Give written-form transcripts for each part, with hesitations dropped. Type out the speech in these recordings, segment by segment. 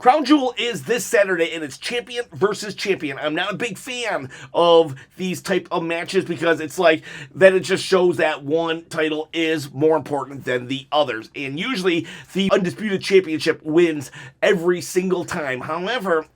Crown Jewel is this Saturday, and it's champion versus champion. I'm not a big fan of these type of matches because it's like, then it just shows that one title is more important than the others. And usually, the Undisputed Championship wins every single time. However,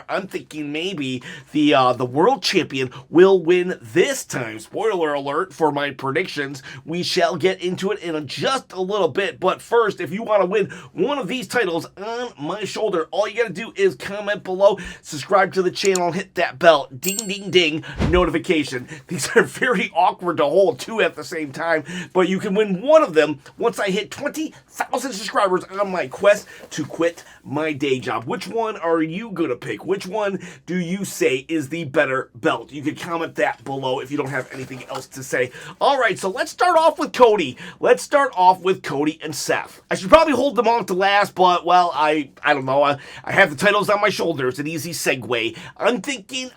I'm thinking maybe the World Champion will win this time. Spoiler alert for my predictions. We shall get into it in just a little bit. But first, if you want to win one of these titles on my shoulder, all you gotta do is comment below, subscribe to the channel, and hit that bell, ding ding ding, notification. These are very awkward to hold two at the same time, but you can win one of them once I hit 20,000 subscribers on my quest to quit my day job. Which one are you gonna pick? Which one do you say is the better belt? You can comment that below if you don't have anything else to say. Alright, so let's start off with Cody. Let's start off with Cody and Seth. I should probably hold them on to last, but, well, I don't know. I have the titles on my shoulders. An easy segue. I'm thinking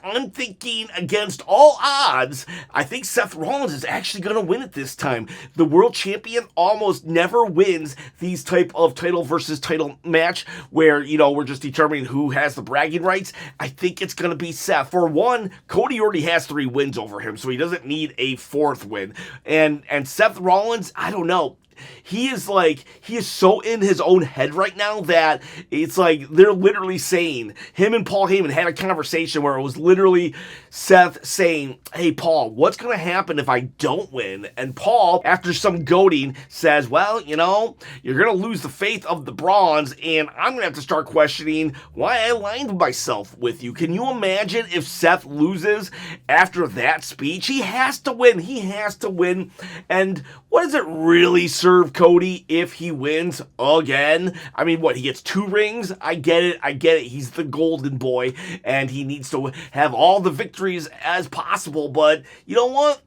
against all odds, I think Seth Rollins is actually going to win it this time. The world champion almost never wins these type of title versus title match where, we're just determining who has the bragging rights. I think it's going to be Seth. For one, Cody already has 3 wins over him, so he doesn't need a 4th win. And Seth Rollins, I don't know. He is so in his own head right now that it's like they're literally saying, him and Paul Heyman had a conversation where it was literally Seth saying, hey Paul, what's going to happen if I don't win? And Paul, after some goading, says, well, you're going to lose the faith of the Bronze, and I'm going to have to start questioning why I aligned myself with you. Can you imagine if Seth loses after that speech? He has to win. He has to win. And what does it really serve Cody if he wins again? I mean, what, he gets 2 rings? I get it. He's the golden boy, and he needs to have all the victories as possible, but you know what?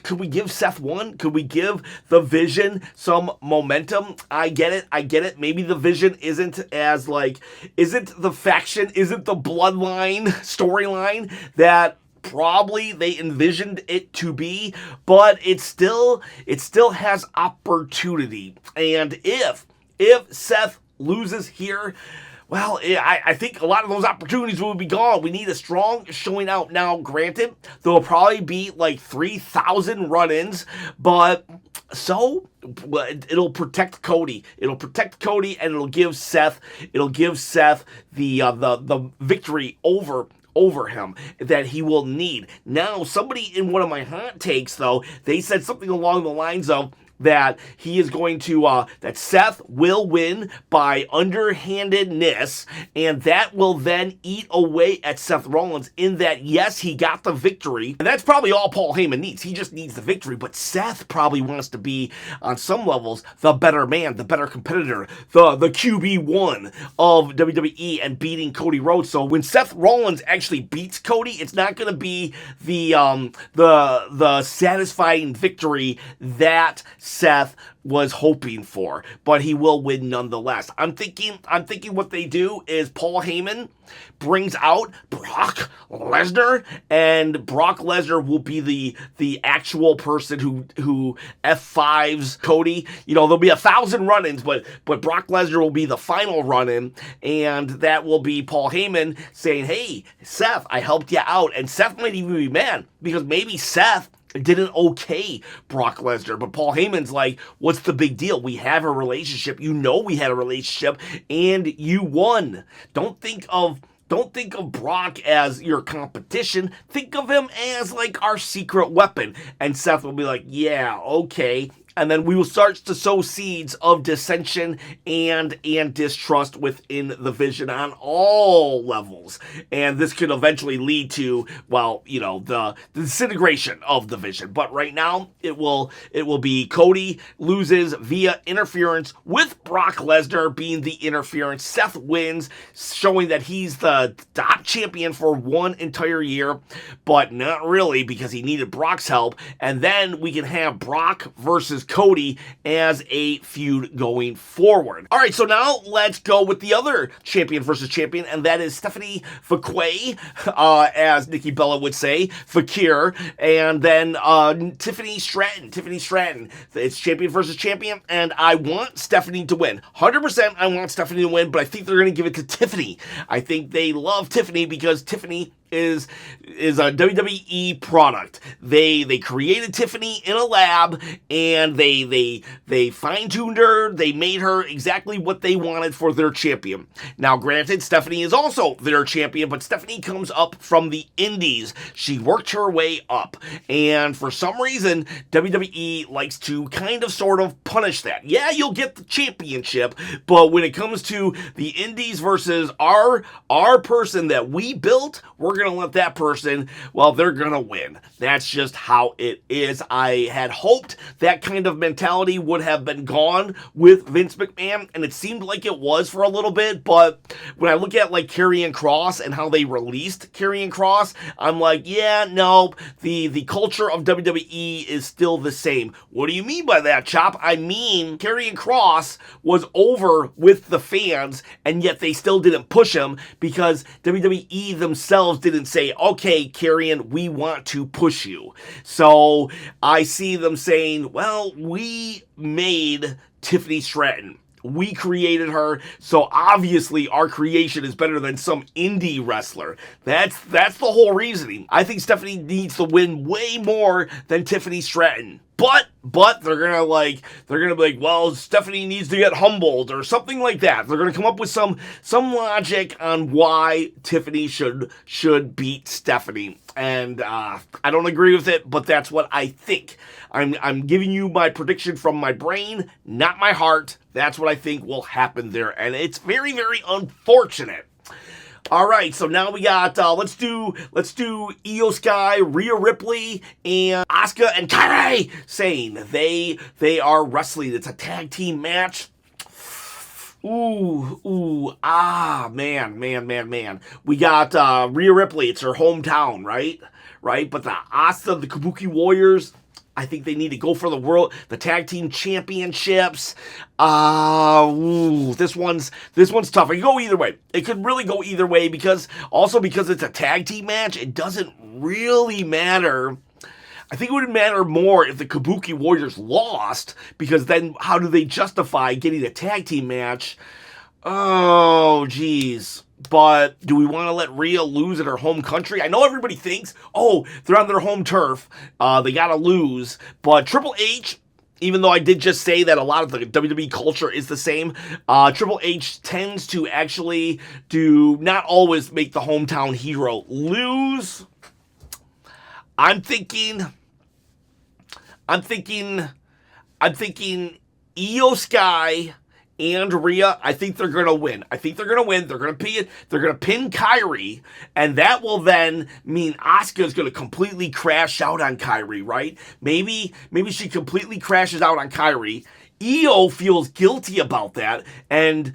Could we give Seth one? Could we give the Vision some momentum? I get it. Maybe the Vision isn't the faction, isn't the bloodline storyline that probably they envisioned it to be, but it still has opportunity. And if Seth loses here, well, I think a lot of those opportunities will be gone. We need a strong showing out. Now, granted, there will probably be like 3,000 run-ins, but it'll protect Cody. It'll protect Cody, and it'll give Seth the victory over him that he will need. Now, somebody in one of my hot takes, though, they said something along the lines of that he is going to, that Seth will win by underhandedness, and that will then eat away at Seth Rollins in that, yes, he got the victory, and that's probably all Paul Heyman needs. He just needs the victory, but Seth probably wants to be, on some levels, the better man, the better competitor, the QB1 of WWE and beating Cody Rhodes. So when Seth Rollins actually beats Cody, it's not going to be the satisfying victory that Seth was hoping for, but he will win nonetheless. I'm thinking what they do is Paul Heyman brings out Brock Lesnar, and Brock Lesnar will be the actual person who F5s Cody. There'll be 1,000 run-ins, but Brock Lesnar will be the final run-in, and that will be Paul Heyman saying, hey, Seth, I helped you out. And Seth might even be mad because maybe Seth didn't okay Brock Lesnar, but Paul Heyman's like, what's the big deal? We have a relationship. We had a relationship, and you won. Don't think of Brock as your competition. Think of him as like our secret weapon. And Seth will be like, yeah, okay. And then we will start to sow seeds of dissension and distrust within the Vision on all levels. And this could eventually lead to, well, the disintegration of the Vision. But right now, it will be Cody loses via interference with Brock Lesnar being the interference. Seth wins, showing that he's the top champion for one entire year, but not really because he needed Brock's help. And then we can have Brock versus Cody as a feud going forward. All right, so now let's go with the other champion versus champion, and that is Stephanie Vaquer, as Nikki Bella would say, Vaquer, and then Tiffany Stratton. It's champion versus champion, and I want Stephanie to win. 100% I want Stephanie to win, but I think they're going to give it to Tiffany. I think they love Tiffany because Tiffany is a WWE product. They created Tiffany in a lab, and they fine-tuned her. They made her exactly what they wanted for their champion. Now, granted, Stephanie is also their champion, but Stephanie comes up from the indies. She worked her way up, and for some reason, WWE likes to kind of sort of punish that. Yeah, you'll get the championship, but when it comes to the indies versus our person that we built, we're going to let that person, well, they're going to win. That's just how it is. I had hoped that kind of mentality would have been gone with Vince McMahon, and it seemed like it was for a little bit, but when I look at like Karrion Kross and how they released Karrion Kross, I'm like, yeah, no, the culture of WWE is still the same. What do you mean by that, Chop? I mean, Karrion Kross was over with the fans, and yet they still didn't push him because WWE themselves didn't say, okay, Karrion, we want to push you. So I see them saying, well, we made Tiffany Stratton. We created her, so obviously our creation is better than some indie wrestler. That's the whole reasoning. I think Stephanie needs to win way more than Tiffany Stratton. But they're gonna be like, well, Stephanie needs to get humbled or something like that. They're gonna come up with some logic on why Tiffany should beat Stephanie, and I don't agree with it, but that's what I think. I'm giving you my prediction from my brain, not my heart. That's what I think will happen there, and it's very, very unfortunate. All right, so now we got, let's do IYO Sky, Rhea Ripley, and Asuka and Kairi Sane. They are wrestling. It's a tag team match. Man. We got Rhea Ripley. It's her hometown, right? But the Asuka, the Kabuki Warriors, I think they need to go for the tag team championships. This one's tough. It could go either way. It could really go either way because it's a tag team match, it doesn't really matter. I think it would matter more if the Kabuki Warriors lost, because then how do they justify getting a tag team match? Oh, geez. But do we want to let Rhea lose in her home country? I know everybody thinks, oh, they're on their home turf. They got to lose. But Triple H, even though I did just say that a lot of the WWE culture is the same, Triple H tends to actually do not always make the hometown hero lose. I'm thinking IYO Sky and Rhea, I think they're going to win. They're going to pin Kairi, and that will then mean Asuka is going to completely crash out on Kairi, right? Maybe she completely crashes out on Kairi. IYO feels guilty about that, and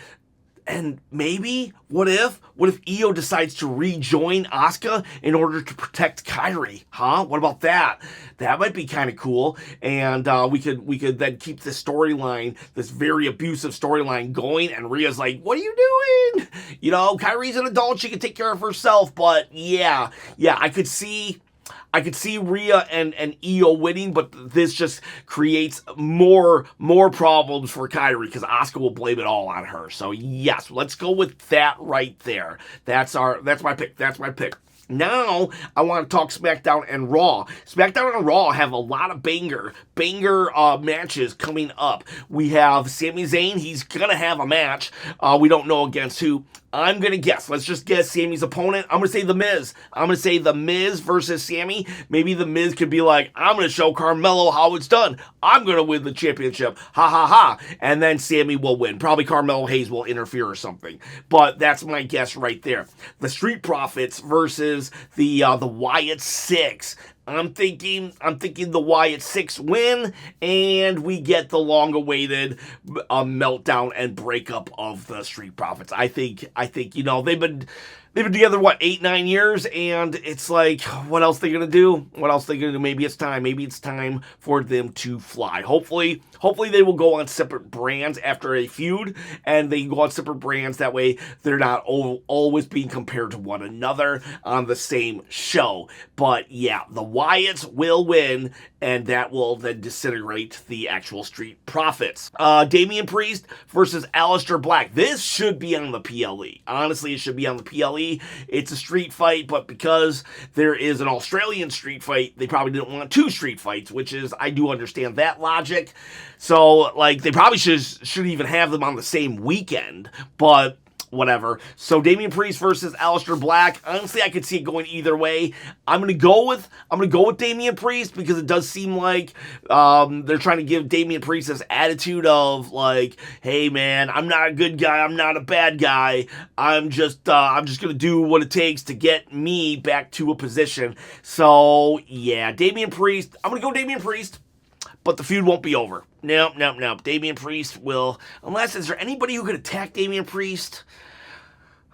maybe, what if IYO decides to rejoin Asuka in order to protect Kairi? Huh? What about that? That might be kind of cool. And we could then keep this storyline, this very abusive storyline going, and Rhea's like, what are you doing? You know, Kairi's an adult, she can take care of herself, but yeah, I could see Rhea and IYO winning, but this just creates more problems for Kairi because Asuka will blame it all on her. So yes, let's go with that right there. That's my pick. Now, I want to talk SmackDown and Raw. SmackDown and Raw have a lot of banger matches coming up. We have Sami Zayn. He's going to have a match. We don't know against who. I'm going to guess. Let's just guess Sami's opponent. I'm going to say The Miz. I'm going to say The Miz versus Sami. Maybe The Miz could be like, I'm going to show Carmelo how it's done. I'm going to win the championship. Ha, ha, ha. And then Sami will win. Probably Carmelo Hayes will interfere or something. But that's my guess right there. The Street Profits versus the Wyatt Six. I'm thinking the Wyatt Six win, and we get the long-awaited meltdown and breakup of the Street Profits. I think they've been They've been together, what, 8-9 years, and it's like, what else are they gonna do? What else are they gonna do? Maybe it's time. Maybe it's time for them to fly. Hopefully they will go on separate brands after a feud, and they can go on separate brands. That way, they're not always being compared to one another on the same show. But yeah, the Wyatts will win, and that will then disintegrate the actual Street Profits. Damian Priest versus Aleister Black. This should be on the PLE. Honestly, it should be on the PLE. It's a street fight, but because there is an Australian street fight, they probably didn't want 2 street fights, which is, I do understand that logic. So, like, they probably should even have them on the same weekend, but whatever. So Damian Priest versus Aleister Black. Honestly, I could see it going either way. I'm gonna go with Damian Priest because it does seem like they're trying to give Damian Priest this attitude of like, hey man, I'm not a good guy, I'm not a bad guy. I'm just gonna do what it takes to get me back to a position. So yeah, Damian Priest. I'm gonna go Damian Priest. But the feud won't be over. No. Damian Priest will, unless, is there anybody who could attack Damian Priest?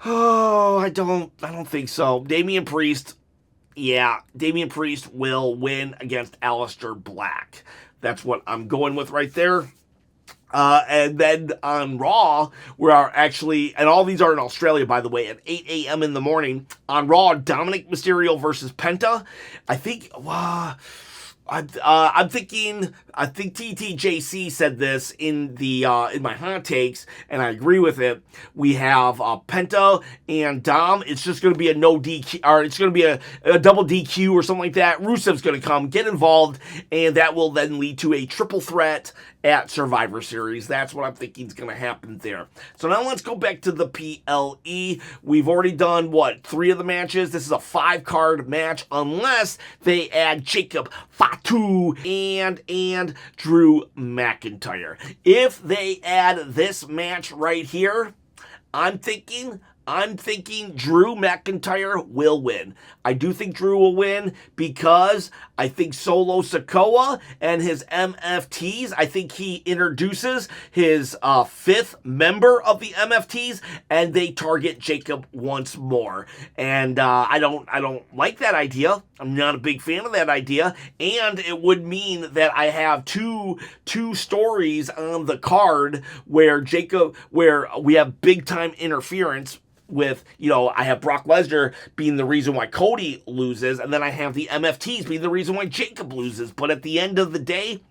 Oh, I don't think so. Damian Priest will win against Aleister Black. That's what I'm going with right there. And then on Raw, we are actually, and all these are in Australia, by the way, at 8 a.m. in the morning. On Raw, Dominic Mysterio versus Penta. I think TTJC said this in my hot takes, and I agree with it. We have Penta and Dom. It's just going to be a no DQ, or it's going to be a double DQ or something like that. Rusev's going to come, get involved, and that will then lead to a triple threat at Survivor Series. That's what I'm thinking is going to happen there. So now let's go back to the PLE. We've already done, 3 of the matches? This is a 5-card match, unless they add Jacob Fatu and Drew McIntyre. If they add this match right here, I'm thinking Drew McIntyre will win. I do think Drew will win because I think Solo Sikoa and his MFTs, I think he introduces his 5th member of the MFTs, and they target Jacob once more. And I don't like that idea. I'm not a big fan of that idea, and it would mean that I have two stories on the card where we have big time interference with, I have Brock Lesnar being the reason why Cody loses, and then I have the MFTs being the reason why Jacob loses. But at the end of the day,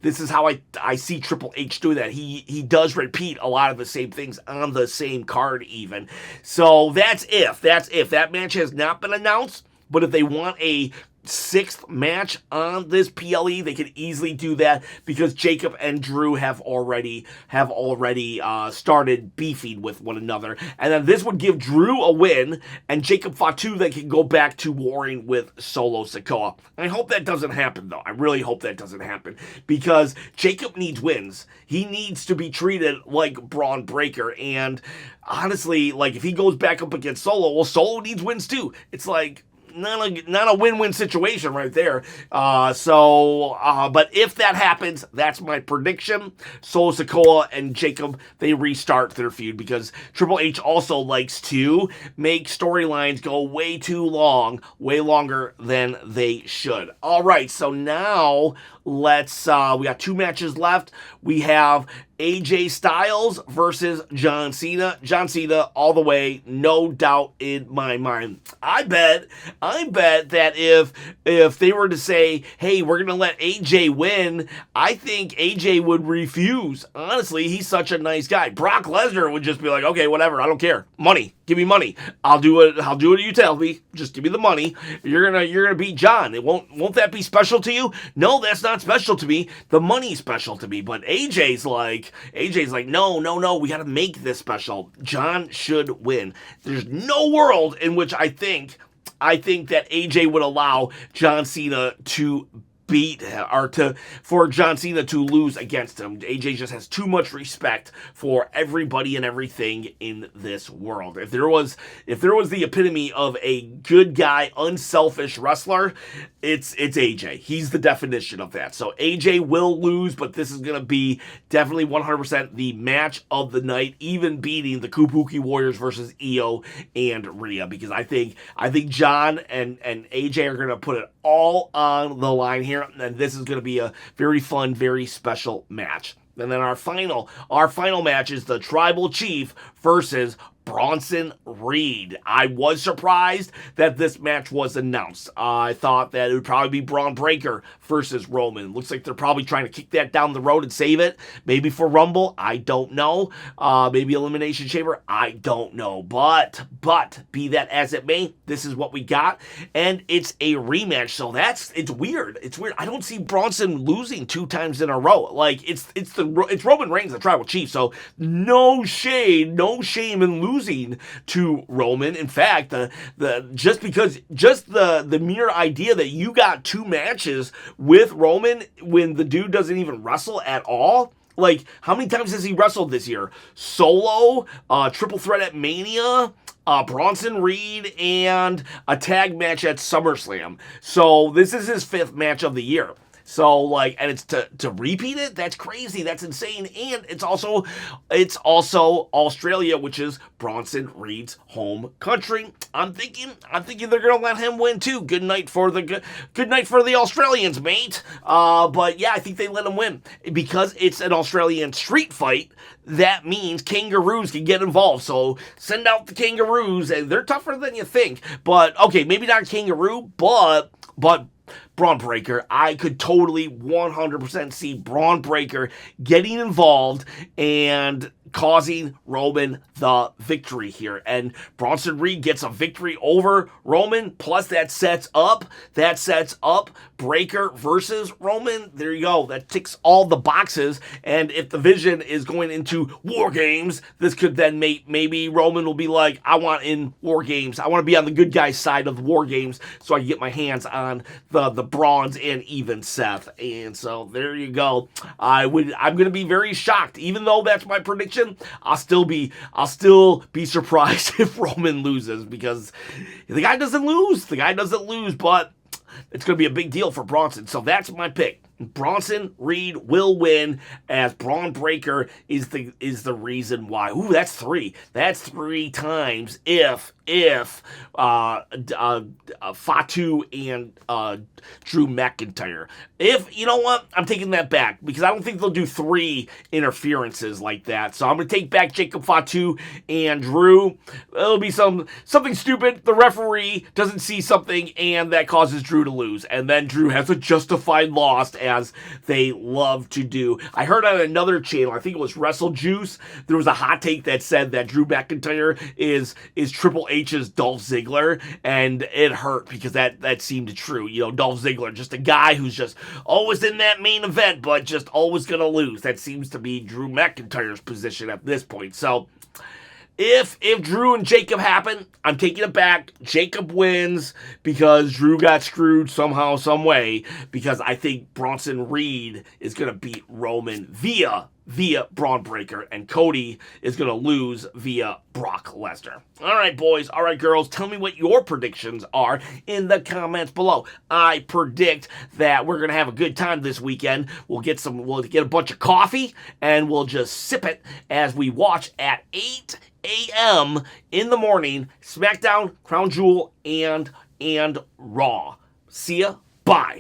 this is how I see Triple H do that. He does repeat a lot of the same things on the same card even. So that's if. That match has not been announced, but if they want a 6th match on this PLE, they could easily do that because Jacob and Drew have already started beefing with one another, and then this would give Drew a win, and Jacob Fatu that can go back to warring with Solo Sikoa. I hope that doesn't happen though. I really hope that doesn't happen because Jacob needs wins. He needs to be treated like Braun Breaker, and honestly, like if he goes back up against Solo, well, Solo needs wins too. It's like not a win-win situation right there. But if that happens, that's my prediction. Solo Sikoa and Jacob, they restart their feud because Triple H also likes to make storylines go way too long, way longer than they should. All right, so now we got 2 matches left. We have AJ Styles versus John Cena. John Cena all the way, no doubt in my mind. I bet that if they were to say, hey, we're going to let AJ win, I think AJ would refuse. Honestly, he's such a nice guy. Brock Lesnar would just be like, okay, whatever, I don't care. Money. Give me money. I'll do what you tell me. Just give me the money. You're gonna beat John. Won't that be special to you? No, that's not special to me. The money's special to me. But AJ's like, no, we gotta make this special. John should win. There's no world in which I think that AJ would allow John Cena to beat or for John Cena to lose against him. AJ just has too much respect for everybody and everything in this world. If there was the epitome of a good guy, unselfish wrestler, it's AJ. He's the definition of that. So AJ will lose, but this is going to be definitely 100% the match of the night, even beating the Kabuki Warriors versus IYO and Rhea, because I think John and AJ are going to put it all on the line here, and this is going to be a very fun, very special match. And then our final match is the Tribal Chief versus Bronson Reed. I was surprised that this match was announced. I thought that it would probably be Braun Breaker versus Roman. Looks like they're probably trying to kick that down the road and save it. Maybe for Rumble, I don't know. Maybe Elimination Chamber, I don't know. But be that as it may, this is what we got, and it's a rematch. So it's weird. It's weird. I don't see Bronson losing 2 times in a row. Like it's Roman Reigns, the Tribal Chief. So no shame in losing to Roman. In fact, the mere idea that you got 2 matches with Roman when the dude doesn't even wrestle at all. Like, how many times has he wrestled this year? Solo, triple threat at Mania, Bronson Reed, and a tag match at SummerSlam. So this is his 5th match of the year. So, and it's to repeat it? That's crazy. That's insane. And it's also Australia, which is Bronson Reed's home country. I'm thinking they're gonna let him win too. Good night for the Australians, mate. But yeah, I think they let him win because it's an Australian street fight. That means kangaroos can get involved. So send out the kangaroos, and they're tougher than you think. But okay, maybe not a kangaroo, but Braun Breaker. I could totally 100% see Braun Breaker getting involved and causing Roman the victory here. And Bronson Reed gets a victory over Roman, plus that sets up Breaker versus Roman. There you go. That ticks all the boxes. And if the vision is going into War Games, this could then maybe Roman will be like, I want in War Games. I want to be on the good guy's side of the War Games so I can get my hands on the Bronze and even Seth. And so there you go. I'm going to be very shocked. Even though that's my prediction, I'll still be surprised if Roman loses, because the guy doesn't lose, but it's going to be a big deal for Bronson. So that's my pick. Bronson Reed will win, as Braun Breaker is the reason why. Ooh, that's 3. That's 3 times if Fatu and Drew McIntyre. You know what? I'm taking that back, because I don't think they'll do 3 interferences like that. So I'm going to take back Jacob Fatu and Drew. It'll be something stupid. The referee doesn't see something, and that causes Drew to lose. And then Drew has a justified loss, as they love to do. I heard on another channel, I think it was Wrestle Juice, there was a hot take that said that Drew McIntyre is Triple H's Dolph Ziggler, and it hurt because that seemed true. You know, Dolph Ziggler, just a guy who's just always in that main event, but just always gonna lose. That seems to be Drew McIntyre's position at this point. So If Drew and Jacob happen, I'm taking it back. Jacob wins because Drew got screwed somehow, some way, because I think Bronson Reed is going to beat Roman via Braun Breaker, and Cody is going to lose via Brock Lesnar. All right, boys. All right, girls. Tell me what your predictions are in the comments below. I predict that we're going to have a good time this weekend. We'll get a bunch of coffee, and we'll just sip it as we watch at 8 a.m. in the morning, SmackDown, Crown Jewel, and Raw. See ya. Bye.